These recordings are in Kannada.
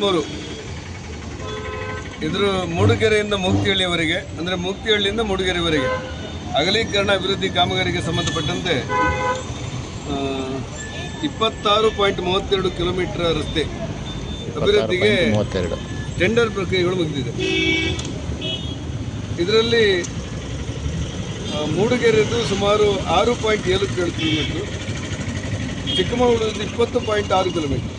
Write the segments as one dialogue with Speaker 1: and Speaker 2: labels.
Speaker 1: 2023 ಇದ್ರ ಮೂಡುಗೆರೆಯಿಂದ ಮೂಗ್ತಿಹಳ್ಳಿಯವರೆಗೆ, ಅಂದರೆ ಮೂಗ್ತಿಹಳ್ಳಿಯಿಂದ ಮೂಡುಗೆರೆವರೆಗೆ ಅಗಲೀಕರಣ ಅಭಿವೃದ್ಧಿ ಕಾಮಗಾರಿಗೆ ಸಂಬಂಧಪಟ್ಟಂತೆ 26.32 ಕಿಲೋಮೀಟರ್ ರಸ್ತೆ ಅಭಿವೃದ್ಧಿಗೆ ಟೆಂಡರ್ ಪ್ರಕ್ರಿಯೆಗಳು ಮುಗಿದಿದೆ. ಇದರಲ್ಲಿ ಮೂಡುಗೆರೆದು ಸುಮಾರು 6.7 ಕಿಲೋಮೀಟರ್, ಚಿಕ್ಕಮಗಳೂರು 20.6 ಕಿಲೋಮೀಟರ್,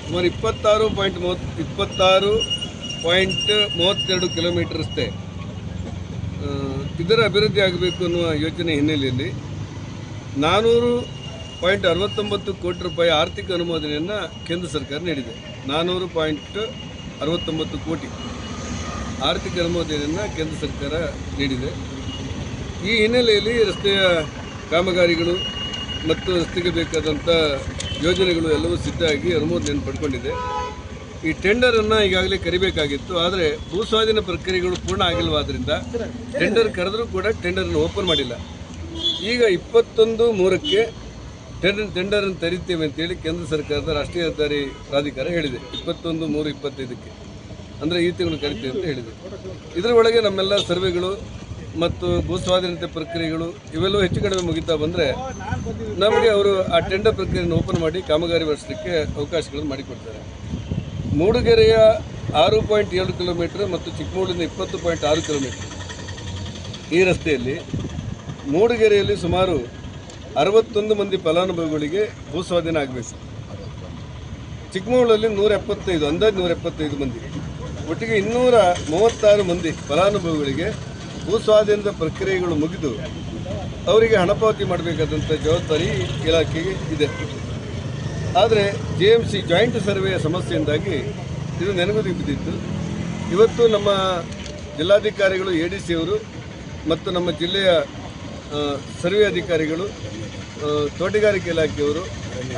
Speaker 1: ಸುಮಾರು 26.32 ಕಿಲೋಮೀಟರ್ ರಸ್ತೆ ಇದರ ಅಭಿವೃದ್ಧಿ ಆಗಬೇಕು ಅನ್ನುವ ಯೋಚನೆ ಹಿನ್ನೆಲೆಯಲ್ಲಿ 400.69 ಕೋಟಿ ರೂಪಾಯಿ ಆರ್ಥಿಕ ಅನುಮೋದನೆಯನ್ನು ಕೇಂದ್ರ ಸರ್ಕಾರ ನೀಡಿದೆ. 400.69 ಕೋಟಿ ಆರ್ಥಿಕ ಅನುಮೋದನೆಯನ್ನು ಕೇಂದ್ರ ಸರ್ಕಾರ ನೀಡಿದೆ. ಈ ಹಿನ್ನೆಲೆಯಲ್ಲಿ ರಸ್ತೆಯ ಕಾಮಗಾರಿಗಳು ಮತ್ತು ರಸ್ತೆಗೆ ಬೇಕಾದಂಥ ಯೋಜನೆಗಳು ಎಲ್ಲವೂ ಸಿದ್ಧವಾಗಿ ಅನುಮೋದನೆಯನ್ನು ಪಡ್ಕೊಂಡಿದೆ. ಈ ಟೆಂಡರನ್ನು ಈಗಾಗಲೇ ಕರಿಬೇಕಾಗಿತ್ತು, ಆದರೆ ಭೂಸ್ವಾಧೀನ ಪ್ರಕ್ರಿಯೆಗಳು ಪೂರ್ಣ ಆಗಿಲ್ಲವಾದ್ದರಿಂದ ಟೆಂಡರ್ ಕರೆದರೂ ಕೂಡ ಟೆಂಡರನ್ನು ಓಪನ್ ಮಾಡಿಲ್ಲ. ಈಗ 21/3ಕ್ಕೆ ಟೆಂಡರನ್ನು ತೆರೀತೇವೆ ಅಂತೇಳಿ ಕೇಂದ್ರ ಸರ್ಕಾರದ ರಾಷ್ಟ್ರೀಯ ಹೆದ್ದಾರಿ ಪ್ರಾಧಿಕಾರ ಹೇಳಿದೆ. 21/3/25ಕ್ಕೆ ಅಂದರೆ ಈ ತಿಂಗಳು ಕರಿತೇವೆ ಅಂತ ಹೇಳಿದೆ. ಇದರ ಒಳಗೆ ನಮ್ಮೆಲ್ಲ ಸರ್ವೆಗಳು ಮತ್ತು ಭೂಸ್ವಾಧೀನತೆ ಪ್ರಕ್ರಿಯೆಗಳು ಇವೆಲ್ಲವೂ ಹೆಚ್ಚು ಕಡಿಮೆ ಮುಗಿತಾ ಬಂದರೆ ನಮಗೆ ಅವರು ಆ ಟೆಂಡರ್ ಪ್ರಕ್ರಿಯೆಯನ್ನು ಓಪನ್ ಮಾಡಿ ಕಾಮಗಾರಿ ಮಾಡಿಸಲಿಕ್ಕೆ ಅವಕಾಶಗಳನ್ನು ಮಾಡಿಕೊಡ್ತಾರೆ. ಮೂಡುಗೆರೆಯ 6.7 ಕಿಲೋಮೀಟರ್ ಮತ್ತು ಚಿಕ್ಕಮಗಳೂರಿನ 20.6 ಕಿಲೋಮೀಟರ್ ಈ ರಸ್ತೆಯಲ್ಲಿ ಮೂಡುಗೆರೆಯಲ್ಲಿ ಸುಮಾರು 61 ಮಂದಿ ಫಲಾನುಭವಿಗಳಿಗೆ ಭೂಸ್ವಾಧೀನ ಆಗಬೇಕು. ಚಿಕ್ಕಮಗಳೂರಲ್ಲಿ 175, ಅಂದಾಜು 175 ಮಂದಿ, ಒಟ್ಟಿಗೆ 236 ಮಂದಿ ಫಲಾನುಭವಿಗಳಿಗೆ ಭೂಸ್ವಾಧೀನದ ಪ್ರಕ್ರಿಯೆಗಳು ಮುಗಿದು ಅವರಿಗೆ ಹಣ ಪಾವತಿ ಮಾಡಬೇಕಾದಂಥ ಜವಾಬ್ದಾರಿ ಇಲಾಖೆಗೆ ಇದೆ. ಆದರೆ JMC ಜಾಯಿಂಟ್ ಸರ್ವೆಯ ಸಮಸ್ಯೆಯಿಂದಾಗಿ ಇದು ನೆನಗುದಿ ಬಿದ್ದಿತ್ತು. ಇವತ್ತು ನಮ್ಮ ಜಿಲ್ಲಾಧಿಕಾರಿಗಳು, ADC ಅವರು ಮತ್ತು ನಮ್ಮ ಜಿಲ್ಲೆಯ ಸರ್ವೆ ಅಧಿಕಾರಿಗಳು, ತೋಟಗಾರಿಕೆ ಇಲಾಖೆಯವರು,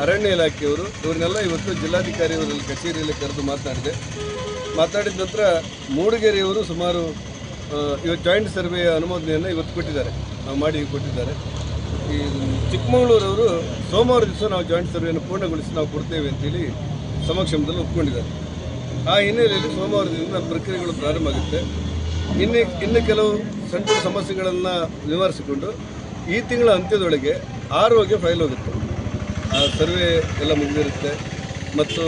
Speaker 1: ಅರಣ್ಯ ಇಲಾಖೆಯವರು ಇವರನ್ನೆಲ್ಲ ಇವತ್ತು ಜಿಲ್ಲಾಧಿಕಾರಿಯವರಲ್ಲಿ ಕಚೇರಿಯಲ್ಲಿ ಕರೆದು ಮಾತಾಡಿದ ನಂತರ ಮೂಡುಗೆರೆಯವರು ಸುಮಾರು ಇವತ್ತು ಜಾಯಿಂಟ್ ಸರ್ವೆಯ ಅನುಮೋದನೆಯನ್ನು ಇವತ್ತು ಕೊಟ್ಟಿದ್ದಾರೆ, ನಾವು ಮಾಡಿ ಕೊಟ್ಟಿದ್ದಾರೆ. ಈ ಚಿಕ್ಕಮಗಳೂರವರು ಸೋಮವಾರ ದಿವಸ ನಾವು ಜಾಯಿಂಟ್ ಸರ್ವೆಯನ್ನು ಪೂರ್ಣಗೊಳಿಸಿ ನಾವು ಕೊಡ್ತೇವೆ ಅಂತೇಳಿ ಸಮಕ್ಷಮದಲ್ಲಿ ಒಪ್ಕೊಂಡಿದ್ದಾರೆ. ಆ ಹಿನ್ನೆಲೆಯಲ್ಲಿ ಸೋಮವಾರದಿಂದ ಪ್ರಕ್ರಿಯೆಗಳು ಪ್ರಾರಂಭ ಆಗುತ್ತೆ. ಇನ್ನು ಕೆಲವು ಸಣ್ಣ ಸಮಸ್ಯೆಗಳನ್ನು ನಿವಾರಿಸಿಕೊಂಡು ಈ ತಿಂಗಳ ಅಂತ್ಯದೊಳಗೆ ROಗೆ ಫೈಲ್ ಹೋಗುತ್ತೆ. ಆ ಸರ್ವೆ ಎಲ್ಲ ಮುಗಿದಿರುತ್ತೆ ಮತ್ತು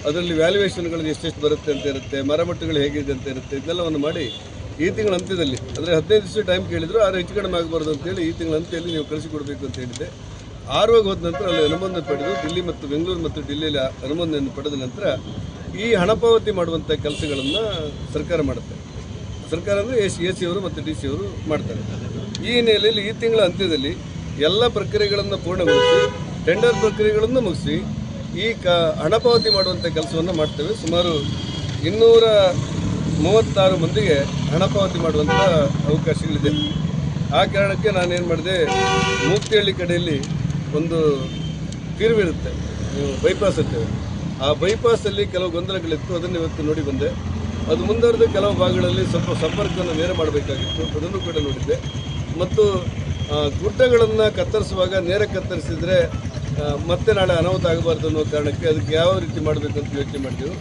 Speaker 1: ಅದರಲ್ಲಿ ವ್ಯಾಲ್ಯೂಯೇಷನ್ಗಳು ಎಷ್ಟೆಷ್ಟು ಬರುತ್ತೆ ಅಂತ ಇರುತ್ತೆ, ಮರಮಟ್ಟುಗಳು ಹೇಗಿದೆ ಅಂತ ಇರುತ್ತೆ. ಇದೆಲ್ಲವನ್ನು ಮಾಡಿ ಈ ತಿಂಗಳ ಅಂತ್ಯದಲ್ಲಿ, ಅಂದರೆ 15 ದಿವಸ ಟೈಮ್ ಕೇಳಿದ್ರು, ಆದರೆ ಹೆಚ್ಚು ಕಡಿಮೆ ಆಗಬಾರ್ದು ಅಂತೇಳಿ ಈ ತಿಂಗಳ ಅಂತ್ಯದಲ್ಲಿ ನೀವು ಕಳಿಸಿಕೊಡಬೇಕು ಅಂತ ಹೇಳಿದ್ದೆ. ROಗೆ ಹೋದ ನಂತರ ಅಲ್ಲಿ ಅನುಮೋದನೆ ಪಡೆದು ದಿಲ್ಲಿ ಮತ್ತು ಬೆಂಗಳೂರು ಮತ್ತು ಡಿಲ್ಲಿಯಲ್ಲಿ ಅನುಮೋದನೆಯನ್ನು ಪಡೆದ ನಂತರ ಈ ಹಣ ಪಾವತಿ ಮಾಡುವಂಥ ಕೆಲಸಗಳನ್ನು ಸರ್ಕಾರ ಮಾಡುತ್ತೆ. ಸರ್ಕಾರ ಅಂದರೆ AC ಅವರು ಮತ್ತು DC ಅವರು ಮಾಡ್ತಾರೆ. ಈ ಹಿನ್ನೆಲೆಯಲ್ಲಿ ಈ ತಿಂಗಳ ಅಂತ್ಯದಲ್ಲಿ ಎಲ್ಲ ಪ್ರಕ್ರಿಯೆಗಳನ್ನು ಪೂರ್ಣಗೊಳಿಸಿ ಟೆಂಡರ್ ಪ್ರಕ್ರಿಯೆಗಳನ್ನು ಮುಗಿಸಿ ಈ ಹಣ ಪಾವತಿ ಮಾಡುವಂಥ ಕೆಲಸವನ್ನು ಮಾಡ್ತೇವೆ. ಸುಮಾರು 236 ಮಂದಿಗೆ ಹಣ ಪಾವತಿ ಮಾಡುವಂಥ ಅವಕಾಶಗಳಿದೆ. ಆ ಕಾರಣಕ್ಕೆ ನಾನೇನು ಮಾಡಿದೆ, ಮೂಗ್ತಿಹಳ್ಳಿ ಕಡೆಯಲ್ಲಿ ಒಂದು ತಿರುವಿರುತ್ತೆ, ಬೈಪಾಸ್ ಅಂತೇವೆ. ಆ ಬೈಪಾಸಲ್ಲಿ ಕೆಲವು ಗೊಂದಲಗಳಿತ್ತು, ಅದನ್ನು ಇವತ್ತು ನೋಡಿ ಬಂದೆ. ಅದು ಮುಂದುವರೆದ ಕೆಲವು ಭಾಗಗಳಲ್ಲಿ ಸ್ವಲ್ಪ ಸಂಪರ್ಕವನ್ನು ನೇರ ಮಾಡಬೇಕಾಗಿತ್ತು, ಅದನ್ನು ಕೂಡ ನೋಡಿದ್ದೆ. ಮತ್ತು ಗುಡ್ಡಗಳನ್ನು ಕತ್ತರಿಸುವಾಗ ನೇರ ಕತ್ತರಿಸಿದರೆ ಮತ್ತೆ ನಾಳೆ ಅನಾಹುತ ಆಗಬಾರ್ದು ಅನ್ನೋ ಕಾರಣಕ್ಕೆ ಅದಕ್ಕೆ ಯಾವ ರೀತಿ ಮಾಡಬೇಕು ಅಂತ ಯೋಚನೆ ಮಾಡಿದೆವು.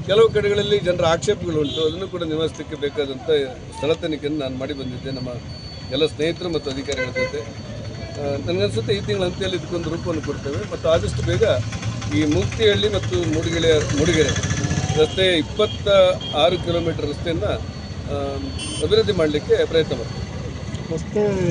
Speaker 1: ಕೆಲವು ಕಡೆಗಳಲ್ಲಿ ಜನರ ಆಕ್ಷೇಪಗಳುಂಟು, ಅದನ್ನು ಕೂಡ ನಿವಾರಿಸಲಿಕ್ಕೆ ಬೇಕಾದಂಥ ಸ್ಥಳ ತನಿಖೆಯನ್ನು ನಾನು ಮಾಡಿ ಬಂದಿದ್ದೆ ನಮ್ಮ ಎಲ್ಲ ಸ್ನೇಹಿತರು ಮತ್ತು ಅಧಿಕಾರಿಗಳ ಜೊತೆ. ನನಗನ್ಸುತ್ತೆ ಈ ತಿಂಗಳ ಅಂತ್ಯದಲ್ಲಿ ಇದಕ್ಕೊಂದು ರೂಪವನ್ನು ಕೊಡ್ತೇವೆ ಮತ್ತು ಆದಷ್ಟು ಬೇಗ ಈ ಮೂಗ್ತಿಹಳ್ಳಿ ಮತ್ತು ಮೂಡುಗೆರೆ ರಸ್ತೆ 26 ಕಿಲೋಮೀಟರ್ ರಸ್ತೆಯನ್ನು ಅಭಿವೃದ್ಧಿ ಮಾಡಲಿಕ್ಕೆ ಪ್ರಯತ್ನ ಮಾಡ್ತೇವೆ.